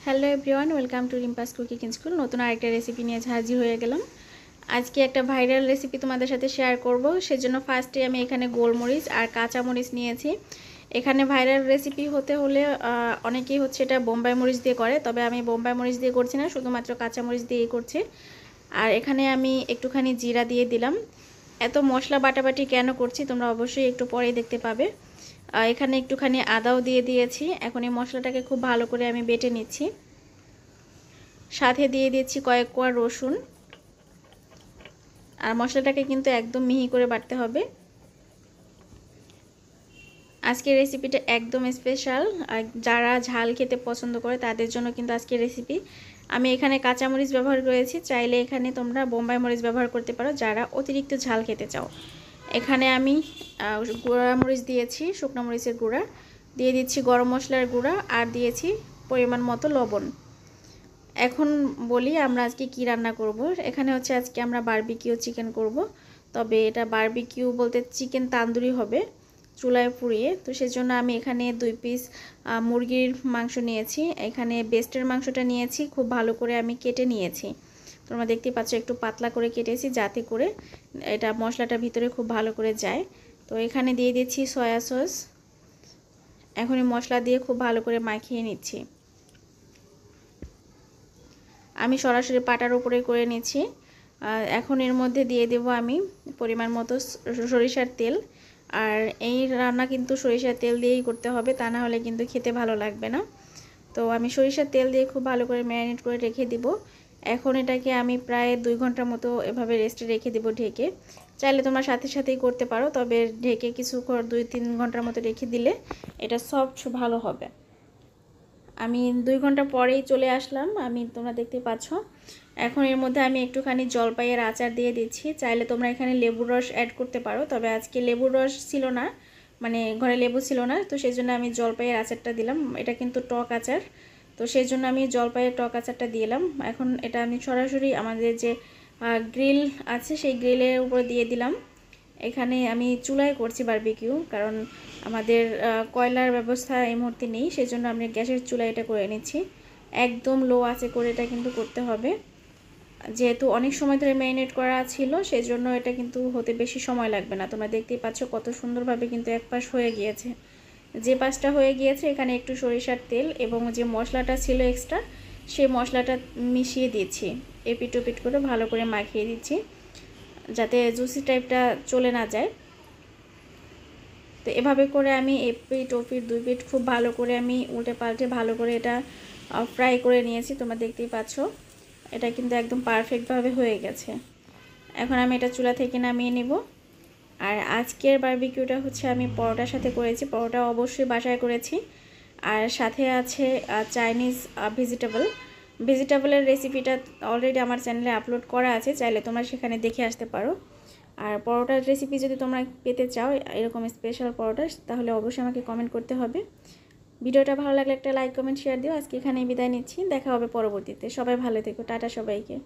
Hello everyone, welcome to রিম্পাস cooking school. নতুন আরেকটা recipe নিয়ে হাজির হয়ে গেলাম। আজকে একটা ভাইরাল রেসিপি তোমাদের সাথে শেয়ার করব। সেজন্য ফার্স্টে আমি এখানে গোলমরিচ আর কাঁচামরিচ নিয়েছি। এখানে ভাইরাল রেসিপি হতে হলে অনেকেই হচ্ছে এটা বোম্বাই মরিচ দিয়ে করে, তবে আমি বোম্বাই মরিচ দিয়ে করছি না, শুধুমাত্র কাঁচামরিচ দিয়েই করছি। আর এখানে আমি একটুখানি জিরা দিয়ে দিলাম। এত মশলা বাটাবাটি কেন করছি তোমরা অবশ্যই একটু পরেই দেখতে পাবে। এখানে একটুখানি আদাও দিয়ে দিয়েছি। এখন এই মশলাটাকে খুব ভালো করে আমি বেটে নিচ্ছি। সাথে দিয়ে দিচ্ছি কয়েক কোয়া রসুন। আর মশলাটাকে কিন্তু একদম মিহি করে বাটতে হবে। আজকের রেসিপিটা একদম স্পেশাল, যারা ঝাল খেতে পছন্দ করে তাদের জন্য কিন্তু আজকের রেসিপি। আমি এখানে কাঁচামরিচ ব্যবহার করেছি, চাইলে এখানে তোমরা বোম্বাই মরিচ ব্যবহার করতে পারো যারা অতিরিক্ত ঝাল খেতে চাও। এখানে আমি গুঁড়া মরিচ দিয়েছি, শুকনো মরিচের গুঁড়া দিয়ে দিচ্ছি, গরম মশলার গুঁড়া আর দিয়েছি পরিমাণ মতো লবণ। এখন বলি আমরা আজকে কি রান্না করব। এখানে হচ্ছে আজকে আমরা বারবিকিউ চিকেন করব, তবে এটা বারবিকিউ বলতে চিকেন তান্দুরি হবে চুলায় পুড়িয়ে। তো সেজন্য আমি এখানে 2 পিস মুরগির মাংস নিয়েছি। এখানে বেস্টের মাংসটা নিয়েছি, খুব ভালো করে আমি কেটে নিয়েছি। তোমরা দেখতে পাচ্ছ একটু পাতলা করে কেটেছি যাতে করে এটা মশলাটা ভিতরে খুব ভালো করে যায়। তো এখানে দিয়ে দিচ্ছি সয়া সস। এখন এই মশলা দিয়ে খুব ভালো করে মাখিয়ে নিচ্ছি। আমি সরাসরি পাটার উপরে করে নিচ্ছি। এখন এর মধ্যে দিয়ে দেব আমি পরিমাণ মতো সরিষার তেল। আর এই রান্না কিন্তু সরিষার তেল দিয়েই করতে হবে, তা না হলে কিন্তু খেতে ভালো লাগবে না। তো আমি সরিষার তেল দিয়ে খুব ভালো করে ম্যারিনেট করে রেখে দিব। এখন এটাকে আমি প্রায় 2 ঘন্টার মতো এভাবে রেস্টে রেখে দেব ঢেকে। চাইলে তোমরা সাথে সাথেই করতে পারো, তবে ঢেকে কিছু 2-3 ঘন্টার মতো রেখে দিলে এটা সফট ভালো হবে। আমি 2 ঘন্টা পরেই চলে আসলাম, তোমরা দেখতে পাচ্ছ। এখন এর মধ্যে আমি একটুখানি জলপাইয়ের আচার দিয়ে দিচ্ছি। চাইলে তোমরা এখানে লেবুর রস অ্যাড করতে পারো, তবে আজকে লেবুর রস ছিল না, মানে ঘরে লেবু ছিল না, তো সেই জন্য আমি জলপাইয়ের আচারটা দিলাম। এটা কিন্তু টক আচার, তো সেই জন্য আমি জলপাইয়ের টক আচারটা দিলাম। এখন এটা আমি সরাসরি আমাদের যে গ্রিল আছে সেই গ্রিলের উপর দিয়ে দিলাম। এখানে আমি চুলায় করছি বারবিকিউ, কারণ আমাদের কয়লার ব্যবস্থা এই মুহূর্তে নেই, সেজন্য আমি গ্যাসের চুলায় এটা করে নিচ্ছি। একদম লো আঁচে করে এটা কিন্তু করতে হবে, যেহেতু অনেক সময় ধরে ম্যারিনেট করা ছিল সেজন্য এটা কিন্তু হতে বেশি সময় লাগবে না। তোমরা দেখতেই পাচ্ছ কত সুন্দরভাবে কিন্তু এক পাশ হয়ে গিয়েছে। যে পাশটা হয়ে গিয়েছে এখানে একটু সরিষার তেল এবং যে মশলাটা ছিল এক্সট্রা সেই মশলাটা মিশিয়ে দিচ্ছি, এপিট ওপিট করে ভালো করে মাখিয়ে দিচ্ছি যাতে জুসি টাইপটা চলে না যায়। তো এভাবে করে আমি এপিট ওপিট 2 পিট খুব ভালো করে আমি উল্টে পাল্টে ভালো করে এটা ফ্রাই করে নিয়েছি। তোমরা দেখতেই পাচ্ছ এটা কিন্তু একদম পারফেক্টভাবে হয়ে গেছে। এখন আমি এটা চুলা থেকে নামিয়ে নেব। আর আজকের বারবিকিউটা হচ্ছে আমি পরোটার সাথে করেছি, পরোটা অবশ্যই বাসায় করেছি। আর সাথে আছে চাইনিজ ভেজিটেবলের রেসিপিটা অলরেডি আমার চ্যানেলে আপলোড করা আছে, চাইলে তোমরা সেখানে দেখে আসতে পারো। আর পরোটার রেসিপি যদি তোমরা পেতে চাও এরকম স্পেশাল পরোটা, তাহলে অবশ্যই আমাকে কমেন্ট করতে হবে। ভিডিওটা ভালো লাগলে একটা লাইক কমেন্ট শেয়ার দিও। আজকে এখানেই বিদায় নিচ্ছি, দেখা হবে পরবর্তীতে। সবাই ভালো থেকো, টাটা সবাইকে।